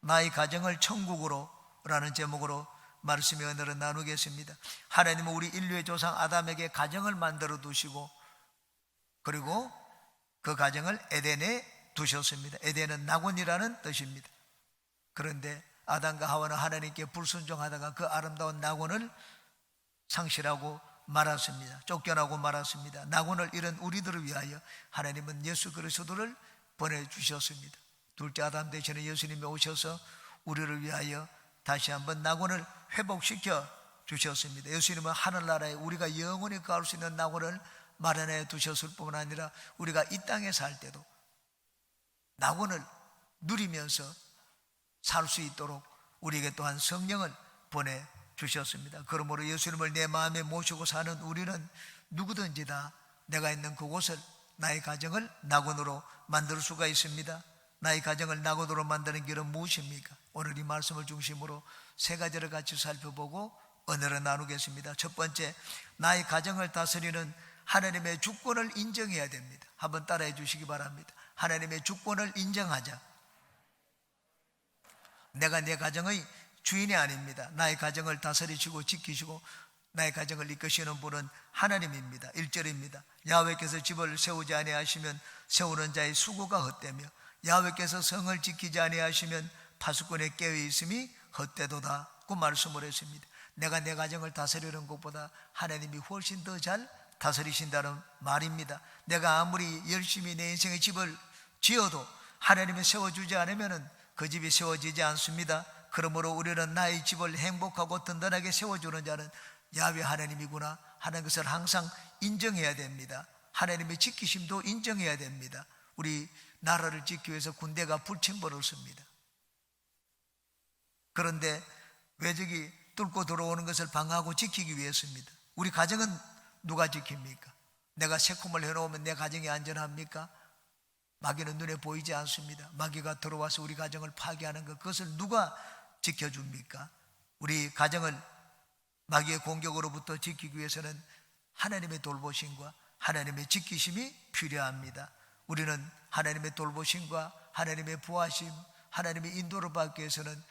나의 가정을 천국으로 라는 제목으로 말씀의 은혜를 나누겠습니다. 하나님은 우리 인류의 조상 아담에게 가정을 만들어 두시고 그리고 그 가정을 에덴에 두셨습니다. 에덴은 낙원이라는 뜻입니다. 그런데 아담과 하와는 하나님께 불순종하다가 그 아름다운 낙원을 상실하고 말았습니다. 쫓겨나고 말았습니다. 낙원을 잃은 우리들을 위하여 하나님은 예수 그리스도를 보내주셨습니다. 둘째 아담 대신에 예수님이 오셔서 우리를 위하여 다시 한번 낙원을 회복시켜 주셨습니다. 예수님은 하늘나라에 우리가 영원히 거할 수 있는 낙원을 마련해 두셨을 뿐만 아니라 우리가 이 땅에 살 때도 낙원을 누리면서 살 수 있도록 우리에게 또한 성령을 보내주셨습니다. 그러므로 예수님을 내 마음에 모시고 사는 우리는 누구든지 다 내가 있는 그곳을 나의 가정을 낙원으로 만들 수가 있습니다. 나의 가정을 낙원으로 만드는 길은 무엇입니까? 오늘 이 말씀을 중심으로 세 가지를 같이 살펴보고 은혜를 나누겠습니다. 첫 번째, 나의 가정을 다스리는 하나님의 주권을 인정해야 됩니다. 한번 따라해 주시기 바랍니다. 하나님의 주권을 인정하자. 내가 내 가정의 주인이 아닙니다. 나의 가정을 다스리시고 지키시고 나의 가정을 이끄시는 분은 하나님입니다. 1절입니다. 야훼께서 집을 세우지 아니하시면 세우는 자의 수고가 헛되며 야훼께서 성을 지키지 아니하시면 파수꾼의 깨어있음이 헛되도다 그 말씀을 했습니다. 내가 내 가정을 다스리는 것보다 하나님이 훨씬 더 잘 다스리신다는 말입니다. 내가 아무리 열심히 내 인생의 집을 지어도 하나님이 세워주지 않으면 그 집이 세워지지 않습니다. 그러므로 우리는 나의 집을 행복하고 든든하게 세워주는 자는 야훼 하나님이구나 하는 것을 항상 인정해야 됩니다. 하나님의 지키심도 인정해야 됩니다. 우리 나라를 지키기 위해서 군대가 불침벌을 씁니다. 그런데 외적이 뚫고 들어오는 것을 방어하고 지키기 위해서입니다. 우리 가정은 누가 지킵니까? 내가 새콤을 해놓으면 내 가정이 안전합니까? 마귀는 눈에 보이지 않습니다. 마귀가 들어와서 우리 가정을 파괴하는 것, 그것을 누가 지켜줍니까? 우리 가정을 마귀의 공격으로부터 지키기 위해서는 하나님의 돌보심과 하나님의 지키심이 필요합니다. 우리는 하나님의 돌보심과 하나님의 보호하심, 하나님의 인도를 받기 위해서는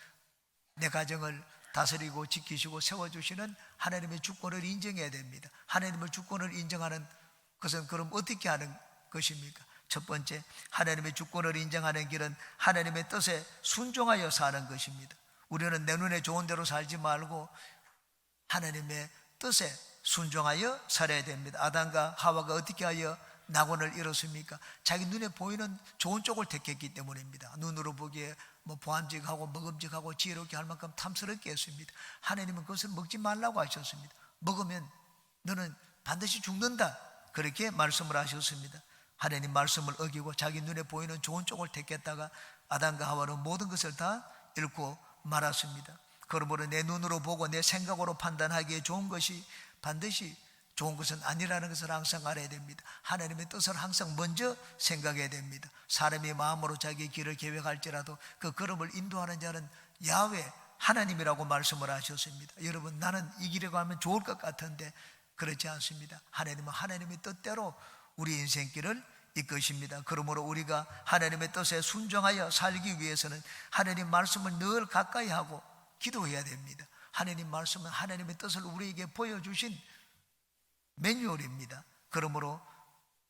내 가정을 다스리고 지키시고 세워주시는 하나님의 주권을 인정해야 됩니다. 하나님의 주권을 인정하는 것은 그럼 어떻게 하는 것입니까? 첫 번째, 하나님의 주권을 인정하는 길은 하나님의 뜻에 순종하여 사는 것입니다. 우리는 내 눈에 좋은 대로 살지 말고 하나님의 뜻에 순종하여 살아야 됩니다. 아담과 하와가 어떻게 하여 낙원을 잃었습니까? 자기 눈에 보이는 좋은 쪽을 택했기 때문입니다. 눈으로 보기에 보암직하고 먹음직하고 지혜롭게 할 만큼 탐스럽게 했습니다. 하나님은 그것을 먹지 말라고 하셨습니다. 먹으면 너는 반드시 죽는다 그렇게 말씀을 하셨습니다. 하나님 말씀을 어기고 자기 눈에 보이는 좋은 쪽을 택했다가 아담과 하와는 모든 것을 다 잃고 말았습니다. 그러므로 내 눈으로 보고 내 생각으로 판단하기에 좋은 것이 반드시 좋은 것은 아니라는 것을 항상 알아야 됩니다. 하나님의 뜻을 항상 먼저 생각해야 됩니다. 사람이 마음으로 자기의 길을 계획할지라도 그 걸음을 인도하는 자는 야훼 하나님이라고 말씀을 하셨습니다. 여러분, 나는 이 길에 가면 좋을 것 같은데 그렇지 않습니다. 하나님은 하나님의 뜻대로 우리 인생길을 이끄십니다. 그러므로 우리가 하나님의 뜻에 순종하여 살기 위해서는 하나님 말씀을 늘 가까이 하고 기도해야 됩니다. 하나님 말씀은 하나님의 뜻을 우리에게 보여주신 매뉴얼입니다. 그러므로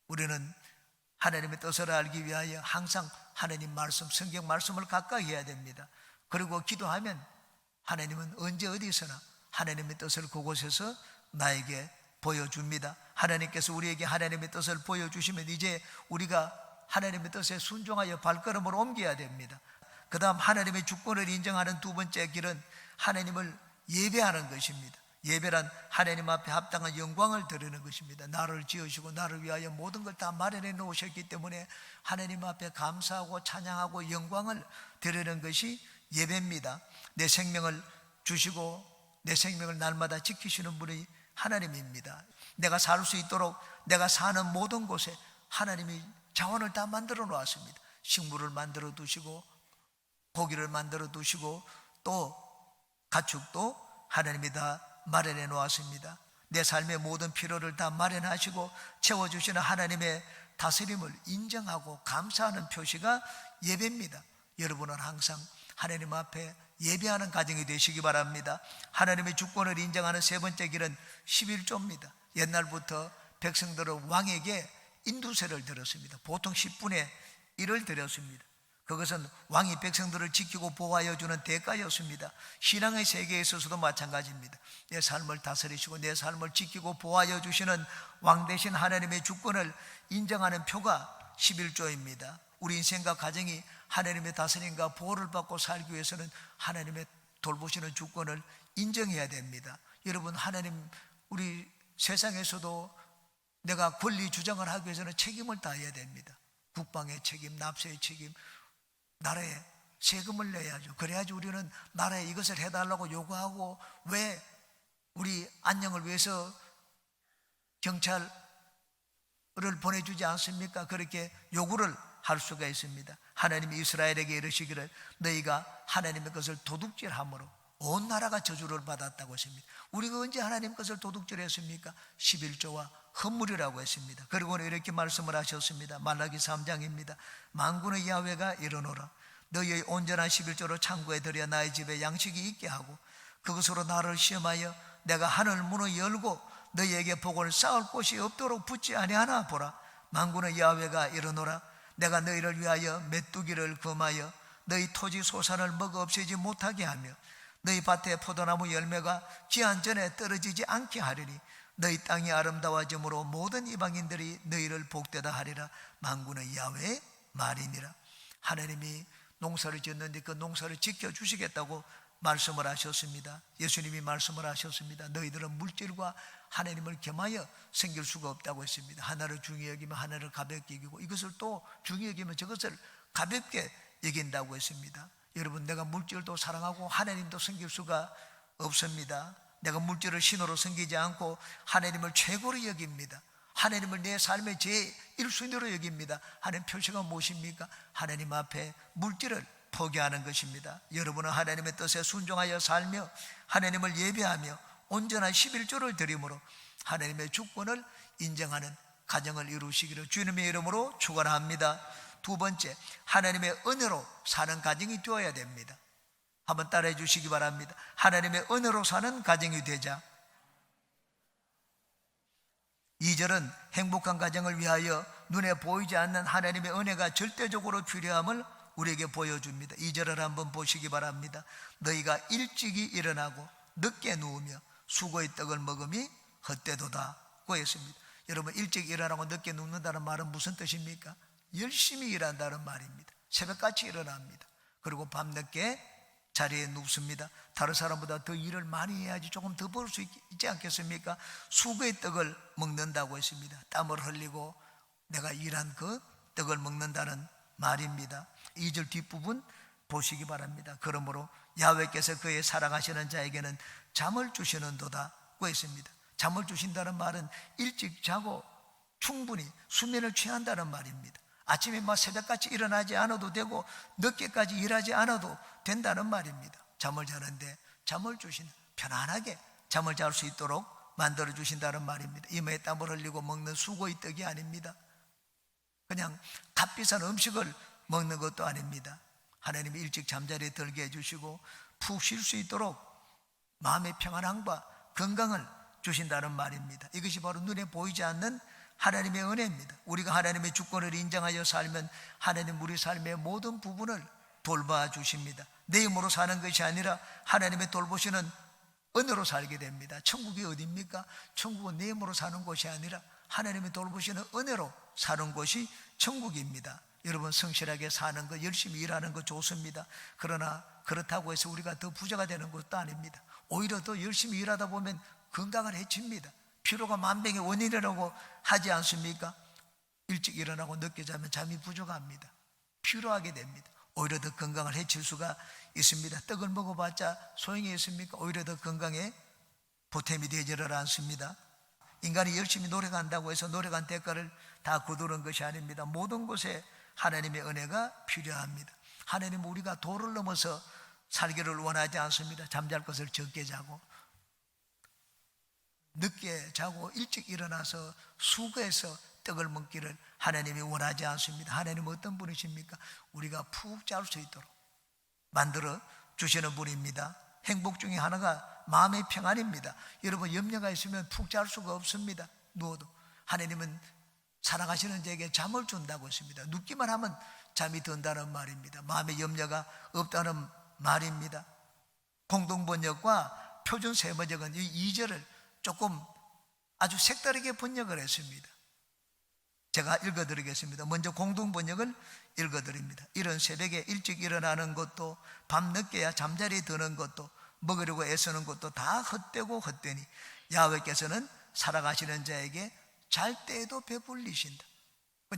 우리는 하나님의 뜻을 알기 위하여 항상 하나님 말씀, 성경 말씀을 가까이 해야 됩니다. 그리고 기도하면 하나님은 언제 어디서나 하나님의 뜻을 그곳에서 나에게 보여줍니다. 하나님께서 우리에게 하나님의 뜻을 보여주시면 이제 우리가 하나님의 뜻에 순종하여 발걸음을 옮겨야 됩니다. 그 다음 하나님의 주권을 인정하는 두 번째 길은 하나님을 예배하는 것입니다. 예배란 하나님 앞에 합당한 영광을 드리는 것입니다. 나를 지으시고 나를 위하여 모든 걸 다 마련해 놓으셨기 때문에 하나님 앞에 감사하고 찬양하고 영광을 드리는 것이 예배입니다. 내 생명을 주시고 내 생명을 날마다 지키시는 분이 하나님입니다. 내가 살 수 있도록 내가 사는 모든 곳에 하나님이 자원을 다 만들어 놓았습니다. 식물을 만들어 두시고 고기를 만들어 두시고 또 가축도 하나님이 다 마련해 놓았습니다. 내 삶의 모든 필요를 다 마련하시고 채워주시는 하나님의 다스림을 인정하고 감사하는 표시가 예배입니다. 여러분은 항상 하나님 앞에 예배하는 가정이 되시기 바랍니다. 하나님의 주권을 인정하는 세 번째 길은 11조입니다. 옛날부터 백성들은 왕에게 인두세를 드렸습니다. 보통 10분의 1을 드렸습니다. 그것은 왕이 백성들을 지키고 보호하여 주는 대가였습니다. 신앙의 세계에 있어서도 마찬가지입니다. 내 삶을 다스리시고 내 삶을 지키고 보호하여 주시는 왕 대신 하나님의 주권을 인정하는 표가 11조입니다. 우리 인생과 가정이 하나님의 다스림과 보호를 받고 살기 위해서는 하나님의 돌보시는 주권을 인정해야 됩니다. 여러분, 하나님, 우리 세상에서도 내가 권리 주장을 하기 위해서는 책임을 다해야 됩니다. 국방의 책임, 납세의 책임, 나라에 세금을 내야죠. 그래야지 우리는 나라에 이것을 해달라고 요구하고, 왜 우리 안녕을 위해서 경찰을 보내주지 않습니까? 그렇게 요구를 할 수가 있습니다. 하나님이 이스라엘에게 이르시기를 너희가 하나님의 것을 도둑질함으로 온 나라가 저주를 받았다고 했습니다. 우리가 언제 하나님 것을 도둑질했습니까? 11조와 헌물이라고 했습니다. 그리고는 이렇게 말씀을 하셨습니다. 말라기 3장입니다. 만군의 야훼가 이르노라 너희의 온전한 11조로 창고에 들여 나의 집에 양식이 있게 하고 그것으로 나를 시험하여 내가 하늘 문을 열고 너희에게 복을 쌓을 곳이 없도록 붙지 아니하나 보라. 만군의 야훼가 이르노라 내가 너희를 위하여 메뚜기를 금하여 너희 토지 소산을 먹어 없애지 못하게 하며 너희 밭에 포도나무 열매가 기한 전에 떨어지지 않게 하리니 너희 땅이 아름다워짐으로 모든 이방인들이 너희를 복되다 하리라. 만군의 야훼의 말이니라. 하나님이 농사를 지었는데 그 농사를 지켜주시겠다고 말씀을 하셨습니다. 예수님이 말씀을 하셨습니다. 너희들은 물질과 하나님을 겸하여 생길 수가 없다고 했습니다. 하나를 중히 여기면 하나를 가볍게 여기고 이것을 또 중히 여기면 저것을 가볍게 여긴다고 했습니다. 여러분, 내가 물질도 사랑하고 하나님도 섬길 수가 없습니다. 내가 물질을 신으로 섬기지 않고 하나님을 최고로 여깁니다. 하나님을 내 삶의 제1순위로 여깁니다. 하나님 표시가 무엇입니까? 하나님 앞에 물질을 포기하는 것입니다. 여러분은 하나님의 뜻에 순종하여 살며 하나님을 예배하며 온전한 11조를 드림으로 하나님의 주권을 인정하는 가정을 이루시기를 주님의 이름으로 축원합니다. 두 번째, 하나님의 은혜로 사는 가정이 되어야 됩니다. 한번 따라해 주시기 바랍니다. 하나님의 은혜로 사는 가정이 되자. 2절은 행복한 가정을 위하여 눈에 보이지 않는 하나님의 은혜가 절대적으로 필요함을 우리에게 보여줍니다. 2절을 한번 보시기 바랍니다. 너희가 일찍이 일어나고 늦게 누우며 수고의 떡을 먹음이 헛되도다 고 했습니다. 여러분, 일찍 일어나고 늦게 눕는다는 말은 무슨 뜻입니까? 열심히 일한다는 말입니다. 새벽같이 일어납니다. 그리고 밤늦게 자리에 눕습니다. 다른 사람보다 더 일을 많이 해야지 조금 더 벌 수 있지 않겠습니까? 수고의 떡을 먹는다고 했습니다. 땀을 흘리고 내가 일한 그 떡을 먹는다는 말입니다. 2절 뒷부분 보시기 바랍니다. 그러므로 야훼께서 그의 사랑하시는 자에게는 잠을 주시는도다 고 했습니다. 잠을 주신다는 말은 일찍 자고 충분히 수면을 취한다는 말입니다. 아침에 막 새벽같이 일어나지 않아도 되고 늦게까지 일하지 않아도 된다는 말입니다. 잠을 자는데 잠을 주신, 편안하게 잠을 잘 수 있도록 만들어 주신다는 말입니다. 이마에 땀을 흘리고 먹는 수고의 떡이 아닙니다. 그냥 값비싼 음식을 먹는 것도 아닙니다. 하나님이 일찍 잠자리에 들게 해주시고 푹 쉴 수 있도록 마음의 평안함과 건강을 주신다는 말입니다. 이것이 바로 눈에 보이지 않는 하나님의 은혜입니다. 우리가 하나님의 주권을 인정하여 살면 하나님 우리 삶의 모든 부분을 돌봐주십니다. 내 힘으로 사는 것이 아니라 하나님의 돌보시는 은혜로 살게 됩니다. 천국이 어디입니까? 천국은 내 힘으로 사는 곳이 아니라 하나님의 돌보시는 은혜로 사는 곳이 천국입니다. 여러분, 성실하게 사는 것, 열심히 일하는 것 좋습니다. 그러나 그렇다고 해서 우리가 더 부자가 되는 것도 아닙니다. 오히려 더 열심히 일하다 보면 건강을 해칩니다. 피로가 만병의 원인이라고 하지 않습니까? 일찍 일어나고 늦게 자면 잠이 부족합니다. 피로하게 됩니다. 오히려 더 건강을 해칠 수가 있습니다. 떡을 먹어봤자 소용이 있습니까? 오히려 더 건강에 보탬이 되지를 않습니다. 인간이 열심히 노력한다고 해서 노력한 대가를 다 거두는 것이 아닙니다. 모든 곳에 하나님의 은혜가 필요합니다. 하나님은 우리가 도를 넘어서 살기를 원하지 않습니다. 잠잘 것을 적게 자고 늦게 자고 일찍 일어나서 수고해서 떡을 먹기를 하나님이 원하지 않습니다. 하나님은 어떤 분이십니까? 우리가 푹 잘 수 있도록 만들어 주시는 분입니다. 행복 중에 하나가 마음의 평안입니다. 여러분, 염려가 있으면 푹 잘 수가 없습니다. 누워도. 하나님은 사랑하시는 자에게 잠을 준다고 했습니다. 눕기만 하면 잠이 든다는 말입니다. 마음의 염려가 없다는 말입니다. 공동번역과 표준 세번역은 이 2절을 조금 아주 색다르게 번역을 했습니다. 제가 읽어드리겠습니다. 먼저 공동번역을 읽어드립니다. 이런 새벽에 일찍 일어나는 것도 밤늦게야 잠자리에 드는 것도 먹으려고 애쓰는 것도 다 헛되고 헛되니 야훼께서는 살아가시는 자에게 잘 때에도 배불리신다.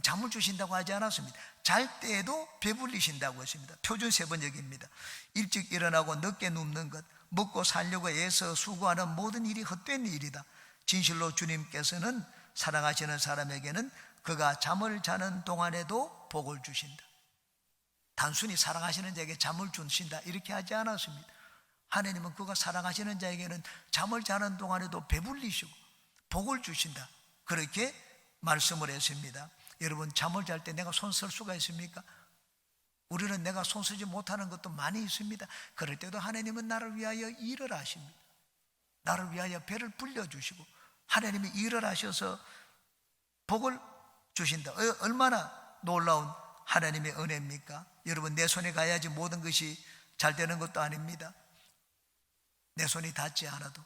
잠을 주신다고 하지 않았습니다. 잘 때에도 배불리신다고 했습니다. 표준 세번역입니다. 일찍 일어나고 늦게 눕는 것, 먹고 살려고 애써 수고하는 모든 일이 헛된 일이다. 진실로 주님께서는 사랑하시는 사람에게는 그가 잠을 자는 동안에도 복을 주신다. 단순히 사랑하시는 자에게 잠을 주신다 이렇게 하지 않았습니다. 하나님은 그가 사랑하시는 자에게는 잠을 자는 동안에도 배불리시고 복을 주신다, 그렇게 말씀을 했습니다. 여러분, 잠을 잘 때 내가 손 쓸 수가 있습니까? 우리는 내가 손 쓰지 못하는 것도 많이 있습니다. 그럴 때도 하나님은 나를 위하여 일을 하십니다. 나를 위하여 배를 불려주시고 하나님이 일을 하셔서 복을 주신다. 얼마나 놀라운 하나님의 은혜입니까? 여러분, 내 손에 가야지 모든 것이 잘 되는 것도 아닙니다. 내 손이 닿지 않아도,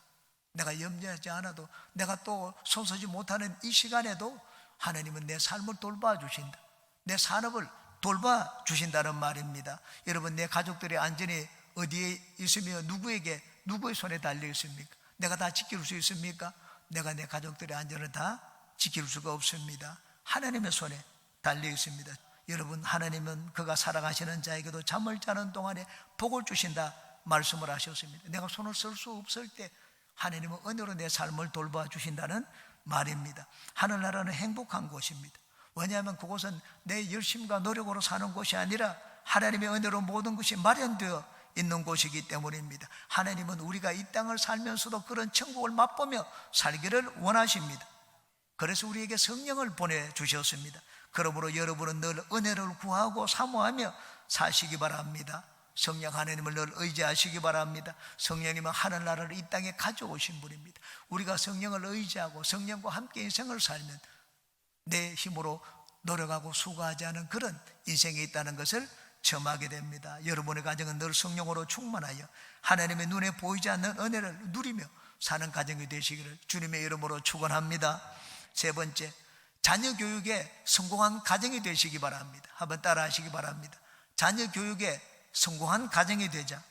내가 염려하지 않아도, 내가 또 손 쓰지 못하는 이 시간에도 하나님은 내 삶을 돌봐주신다. 내 산업을 돌봐주신다는 말입니다. 여러분, 내 가족들의 안전이 어디에 있으며 누구의 손에 달려 있습니까? 내가 다 지킬 수 있습니까? 내가 내 가족들의 안전을 다 지킬 수가 없습니다. 하나님의 손에 달려 있습니다. 여러분, 하나님은 그가 살아가시는 자에게도 잠을 자는 동안에 복을 주신다 말씀을 하셨습니다. 내가 손을 쓸 수 없을 때 하나님은 은혜로 내 삶을 돌봐주신다는 말입니다. 하늘나라는 행복한 곳입니다. 왜냐하면 그곳은 내 열심과 노력으로 사는 곳이 아니라 하나님의 은혜로 모든 것이 마련되어 있는 곳이기 때문입니다. 하나님은 우리가 이 땅을 살면서도 그런 천국을 맛보며 살기를 원하십니다. 그래서 우리에게 성령을 보내주셨습니다. 그러므로 여러분은 늘 은혜를 구하고 사모하며 사시기 바랍니다. 성령 하나님을 늘 의지하시기 바랍니다. 성령님은 하늘나라를 이 땅에 가져오신 분입니다. 우리가 성령을 의지하고 성령과 함께 인생을 살면 내 힘으로 노력하고 수고하지 않은 그런 인생이 있다는 것을 체험하게 됩니다. 여러분의 가정은 늘 성령으로 충만하여 하나님의 눈에 보이지 않는 은혜를 누리며 사는 가정이 되시기를 주님의 이름으로 축원합니다. 세 번째, 자녀 교육에 성공한 가정이 되시기 바랍니다. 한번 따라 하시기 바랍니다. 자녀 교육에 성공한 가정이 되자.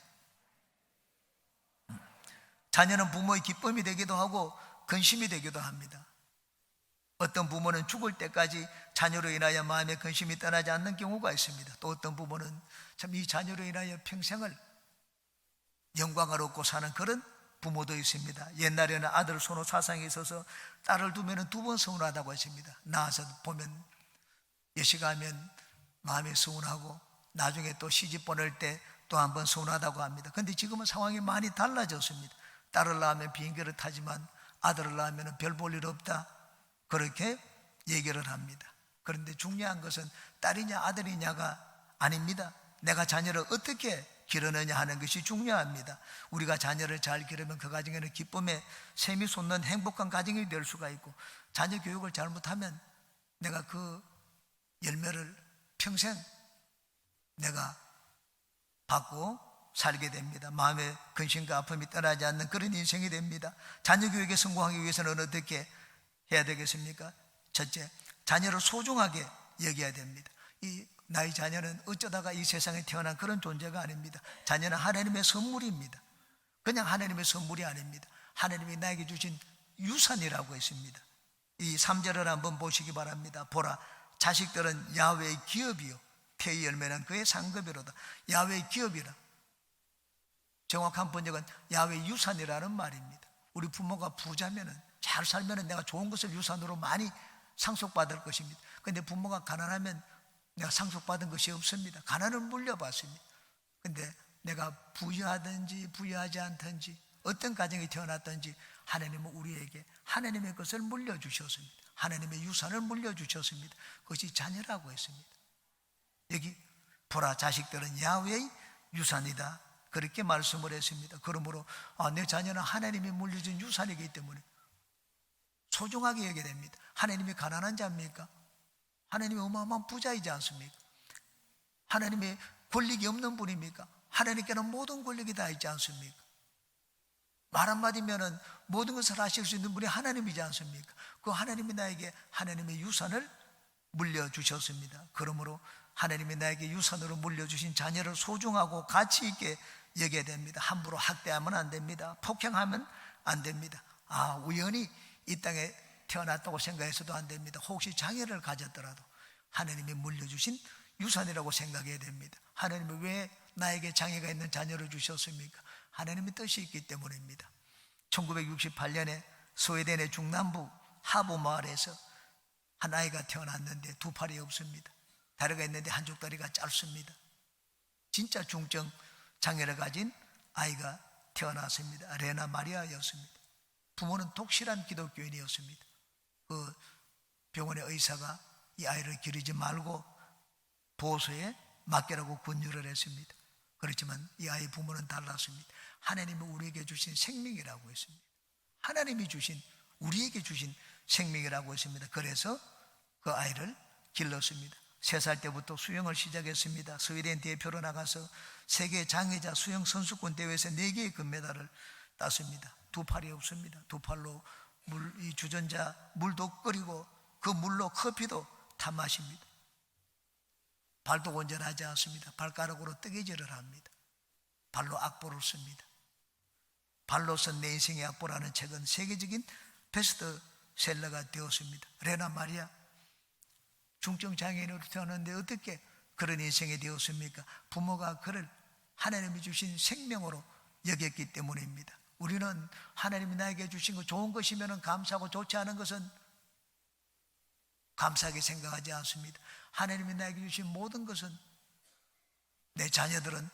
자녀는 부모의 기쁨이 되기도 하고 근심이 되기도 합니다. 어떤 부모는 죽을 때까지 자녀로 인하여 마음의 근심이 떠나지 않는 경우가 있습니다. 또 어떤 부모는 참 이 자녀로 인하여 평생을 영광을 얻고 사는 그런 부모도 있습니다. 옛날에는 아들 선호 사상이 있어서 딸을 두면 2번 서운하다고 했습니다. 낳아서 보면 예시가하면 마음이 서운하고 나중에 또 시집 보낼 때 또 한 번 서운하다고 합니다. 그런데 지금은 상황이 많이 달라졌습니다. 딸을 낳으면 비행기를 타지만 아들을 낳으면 별 볼 일 없다, 그렇게 얘기를 합니다. 그런데 중요한 것은 딸이냐 아들이냐가 아닙니다. 내가 자녀를 어떻게 기르느냐 하는 것이 중요합니다. 우리가 자녀를 잘 기르면 그 가정에는 기쁨의 샘이 솟는 행복한 가정이 될 수가 있고, 자녀 교육을 잘못하면 내가 그 열매를 평생 내가 받고 살게 됩니다. 마음의 근심과 아픔이 떠나지 않는 그런 인생이 됩니다. 자녀 교육에 성공하기 위해서는 어떻게 해야 되겠습니까? 첫째, 자녀를 소중하게 여겨야 됩니다. 나의 자녀는 어쩌다가 이 세상에 태어난 그런 존재가 아닙니다. 자녀는 하나님의 선물입니다. 그냥 하나님의 선물이 아닙니다. 하나님이 나에게 주신 유산이라고 했습니다. 이 3절을 한번 보시기 바랍니다. 보라, 자식들은 야훼의 기업이요 태의 열매는 그의 상급이로다. 야훼의 기업이라, 정확한 번역은 야훼의 유산이라는 말입니다. 우리 부모가 부자면은, 잘 살면은 내가 좋은 것을 유산으로 많이 상속받을 것입니다. 그런데 부모가 가난하면 내가 상속받은 것이 없습니다. 가난을 물려받습니다. 그런데 내가 부유하든지 부유하지 않든지 어떤 가정에 태어났든지 하나님은 우리에게 하나님의 것을 물려주셨습니다. 하나님의 유산을 물려주셨습니다. 그것이 자녀라고 했습니다. 여기 보라, 자식들은 야훼의 유산이다, 그렇게 말씀을 했습니다. 그러므로 내 자녀는 하나님이 물려준 유산이기 때문에 소중하게 여겨야 됩니다. 하나님이 가난한 자입니까? 하나님이 어마어마한 부자이지 않습니까? 하나님의 권력이 없는 분입니까? 하나님께는 모든 권력이 다 있지 않습니까? 말 한마디면은 모든 것을 하실 수 있는 분이 하나님이지 않습니까? 그 하나님이 나에게 하나님의 유산을 물려주셨습니다. 그러므로 하나님이 나에게 유산으로 물려주신 자녀를 소중하고 가치 있게 여겨야 됩니다. 함부로 학대하면 안 됩니다. 폭행하면 안 됩니다. 우연히 이 땅에 태어났다고 생각해서도 안 됩니다. 혹시 장애를 가졌더라도 하나님이 물려주신 유산이라고 생각해야 됩니다. 하나님이 왜 나에게 장애가 있는 자녀를 주셨습니까? 하나님의 뜻이 있기 때문입니다. 1968년에 스웨덴의 중남부 하보 마을에서 한 아이가 태어났는데 두 팔이 없습니다. 다리가 있는데 한쪽 다리가 짧습니다. 진짜 중증 장애를 가진 아이가 태어났습니다. 레나 마리아였습니다. 부모는 독실한 기독교인이었습니다. 그 병원의 의사가 이 아이를 기르지 말고 보호소에 맡기라고 권유를 했습니다. 그렇지만 이 아이 부모는 달랐습니다. 하나님이 우리에게 주신 생명이라고 했습니다. 하나님이 주신, 우리에게 주신 생명이라고 했습니다. 그래서 그 아이를 길렀습니다. 3살 때부터 수영을 시작했습니다. 스웨덴 대표로 나가서 세계 장애자 수영 선수권 대회에서 4개의 금메달을 땄습니다. 두 팔이 없습니다. 두 팔로 이 주전자 물도 끓이고 그 물로 커피도 타 마십니다. 발도 온전하지 않습니다. 발가락으로 뜨개질을 합니다. 발로 악보를 씁니다. 발로서 내 인생의 악보라는 책은 세계적인 베스트셀러가 되었습니다. 레나 마리아, 중증 장애인으로 태어났는데 어떻게 그런 인생이 되었습니까? 부모가 그를 하나님이 주신 생명으로 여겼기 때문입니다. 우리는 하나님이 나에게 주신 거 좋은 것이면 감사하고 좋지 않은 것은 감사하게 생각하지 않습니다. 하나님이 나에게 주신 모든 것은, 내 자녀들은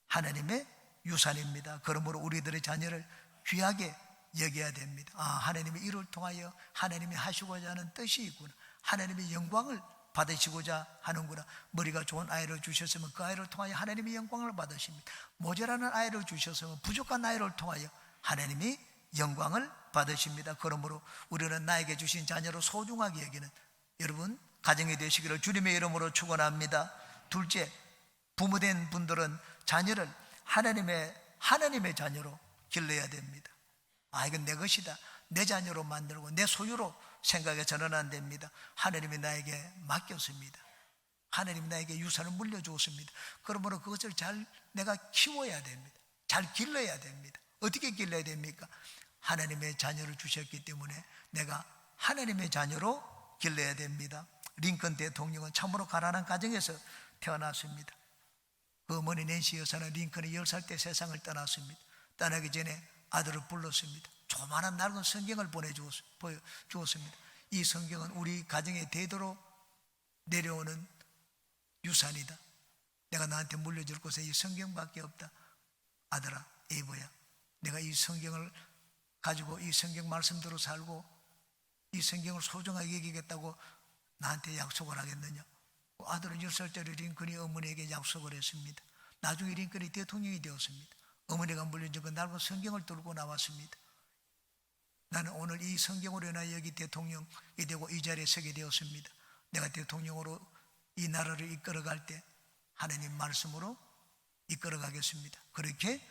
하나님의 유산입니다. 그러므로 우리들의 자녀를 귀하게 여겨야 됩니다. 하나님이 이를 통하여 하나님이 하시고자 하는 뜻이 있구나, 하나님의 영광을 받으시고자 하는구나. 머리가 좋은 아이를 주셨으면 그 아이를 통하여 하나님의 영광을 받으십니다. 모자라는 아이를 주셨으면 부족한 아이를 통하여 하나님이 영광을 받으십니다. 그러므로 우리는 나에게 주신 자녀를 소중하게 여기는 여러분 가정이 되시기를 주님의 이름으로 축원합니다. 둘째, 부모된 분들은 자녀를 하나님의 자녀로 길러야 됩니다. 이건 내 것이다, 내 자녀로 만들고 내 소유로 생각해서는 안 됩니다. 하나님이 나에게 맡겼습니다. 하나님이 나에게 유산을 물려주었습니다. 그러므로 그것을 잘 내가 키워야 됩니다. 잘 길러야 됩니다. 어떻게 길러야 됩니까? 하나님의 자녀를 주셨기 때문에 내가 하나님의 자녀로 길러야 됩니다. 링컨 대통령은 참으로 가난한 가정에서 태어났습니다. 그 어머니 낸시 여사는 링컨이 10살 때 세상을 떠났습니다. 떠나기 전에 아들을 불렀습니다. 조만한 낡은 성경을 보여주었습니다. 이 성경은 우리 가정에 대대로 내려오는 유산이다. 내가 나한테 물려줄 곳에 이 성경밖에 없다. 아들아, 에이보야, 내가 이 성경을 가지고 이 성경 말씀대로 살고 이 성경을 소중하게 여기겠다고 나한테 약속을 하겠느냐? 아들은 10살짜리 링컨이 어머니에게 약속을 했습니다. 나중에 링컨이 대통령이 되었습니다. 어머니가 물려준 그 낡은 성경을 들고 나왔습니다. 나는 오늘 이 성경으로 인하여 여기 대통령이 되고 이 자리에 서게 되었습니다. 내가 대통령으로 이 나라를 이끌어갈 때 하나님 말씀으로 이끌어가겠습니다. 그렇게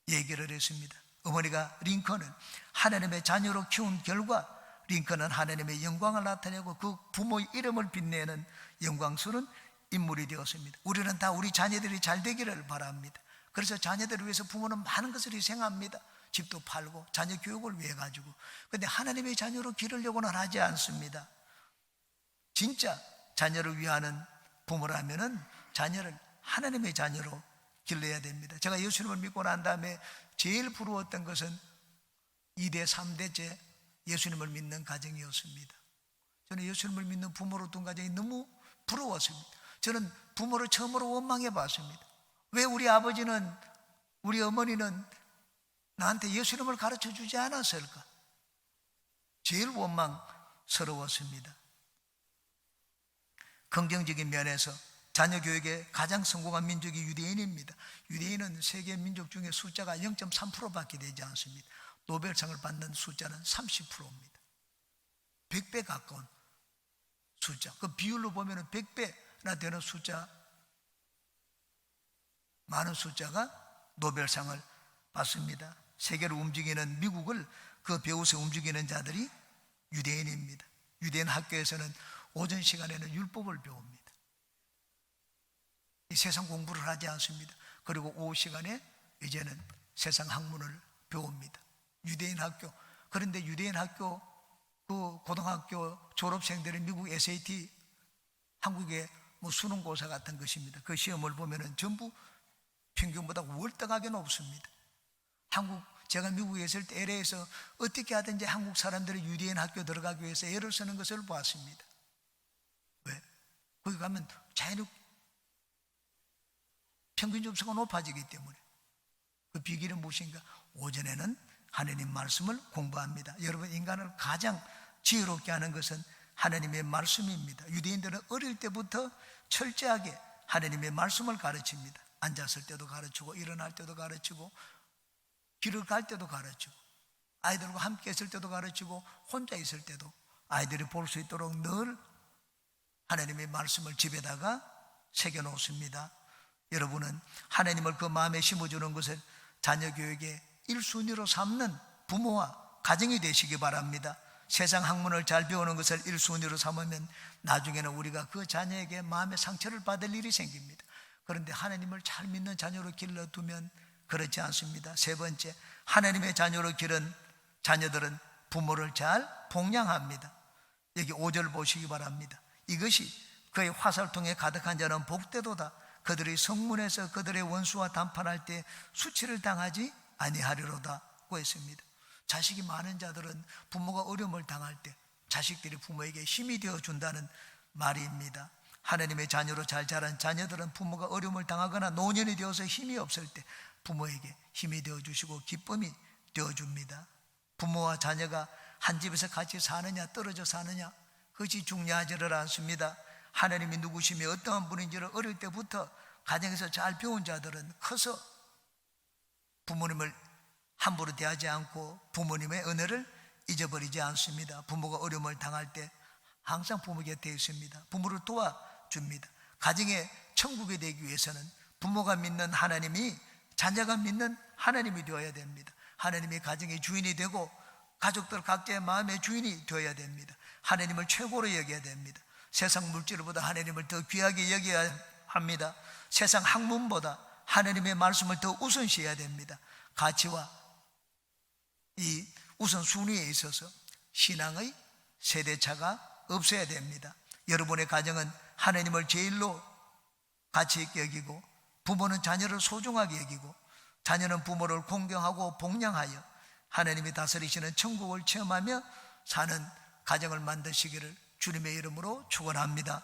얘기를 했습니다. 어머니가 링컨은 하나님의 자녀로 키운 결과 링컨은 하나님의 영광을 나타내고 그 부모의 이름을 빛내는 영광스러운 인물이 되었습니다. 우리는 다 우리 자녀들이 잘 되기를 바랍니다. 그래서 자녀들을 위해서 부모는 많은 것을 희생합니다. 집도 팔고 자녀 교육을 위해 가지고. 그런데 하나님의 자녀로 기르려고는 하지 않습니다. 진짜 자녀를 위하는 부모라면은 자녀를 하나님의 자녀로 길러야 됩니다. 제가 예수님을 믿고 난 다음에 제일 부러웠던 것은 2대 3대째 예수님을 믿는 가정이었습니다. 저는 예수님을 믿는 부모로 둔 가정이 너무 부러웠습니다. 저는 부모를 처음으로 원망해 봤습니다. 왜 우리 아버지는, 우리 어머니는 나한테 예수님을 가르쳐 주지 않았을까? 제일 영광스러웠습니다. 긍정적인 면에서 자녀 교육에 가장 성공한 민족이 유대인입니다. 유대인은 세계 민족 중에 숫자가 0.3%밖에 되지 않습니다. 노벨상을 받는 숫자는 30%입니다. 100배 가까운 숫자. 그 비율로 보면 100배나 되는 숫자, 많은 숫자가 노벨상을 받습니다. 세계를 움직이는 미국을 그 배후에 움직이는 자들이 유대인입니다. 유대인 학교에서는 오전 시간에는 율법을 배웁니다. 이 세상 공부를 하지 않습니다. 그리고 오후 시간에 이제는 세상 학문을 배웁니다. 유대인 학교. 그런데 유대인 학교 그 고등학교 졸업생들의 미국 SAT, 한국의 뭐 수능고사 같은 것입니다. 그 시험을 보면은 전부 평균보다 월등하게 높습니다. 제가 미국에 있을 때 LA에서 어떻게 하든지 한국 사람들이 유대인 학교 들어가기 위해서 애를 쓰는 것을 보았습니다. 왜? 거기 가면 자연히 평균 점수가 높아지기 때문에. 그 비결은 무엇인가? 오전에는 하나님 말씀을 공부합니다. 여러분, 인간을 가장 지혜롭게 하는 것은 하나님의 말씀입니다. 유대인들은 어릴 때부터 철저하게 하나님의 말씀을 가르칩니다. 앉았을 때도 가르치고, 일어날 때도 가르치고, 길을 갈 때도 가르치고, 아이들과 함께 있을 때도 가르치고, 혼자 있을 때도 아이들이 볼 수 있도록 늘 하나님의 말씀을 집에다가 새겨놓습니다. 여러분은 하나님을 그 마음에 심어주는 것을 자녀 교육의 1순위로 삼는 부모와 가정이 되시기 바랍니다. 세상 학문을 잘 배우는 것을 1순위로 삼으면 나중에는 우리가 그 자녀에게 마음의 상처를 받을 일이 생깁니다. 그런데 하나님을 잘 믿는 자녀로 길러두면 그렇지 않습니다. 세 번째, 하나님의 자녀로 기른 자녀들은 부모를 잘 복양합니다. 여기 5절 보시기 바랍니다. 이것이 그의 화살통에 가득한 자는 복되도다. 그들의 성문에서 그들의 원수와 담판할 때 수치를 당하지 아니하리로다고 했습니다. 자식이 많은 자들은 부모가 어려움을 당할 때 자식들이 부모에게 힘이 되어준다는 말입니다. 하나님의 자녀로 잘 자란 자녀들은 부모가 어려움을 당하거나 노년이 되어서 힘이 없을 때 부모에게 힘이 되어주시고 기쁨이 되어줍니다. 부모와 자녀가 한 집에서 같이 사느냐 떨어져 사느냐 그것이 중요하지를 않습니다. 하나님이 누구시며 어떠한 분인지를 어릴 때부터 가정에서 잘 배운 자들은 커서 부모님을 함부로 대하지 않고 부모님의 은혜를 잊어버리지 않습니다. 부모가 어려움을 당할 때 항상 부모 곁에 있습니다. 부모를 도와줍니다. 가정의 천국이 되기 위해서는 부모가 믿는 하나님이 자녀가 믿는 하나님이 되어야 됩니다. 하나님이 가정의 주인이 되고 가족들 각자의 마음의 주인이 되어야 됩니다. 하나님을 최고로 여겨야 됩니다. 세상 물질보다 하나님을 더 귀하게 여겨야 합니다. 세상 학문보다 하나님의 말씀을 더 우선시해야 됩니다. 가치와 이 우선순위에 있어서 신앙의 세대차가 없어야 됩니다. 여러분의 가정은 하나님을 제일로 가치 있게 여기고 부모는 자녀를 소중하게 여기고 자녀는 부모를 공경하고 복양하여 하나님이 다스리시는 천국을 체험하며 사는 가정을 만드시기를 주님의 이름으로 축원합니다.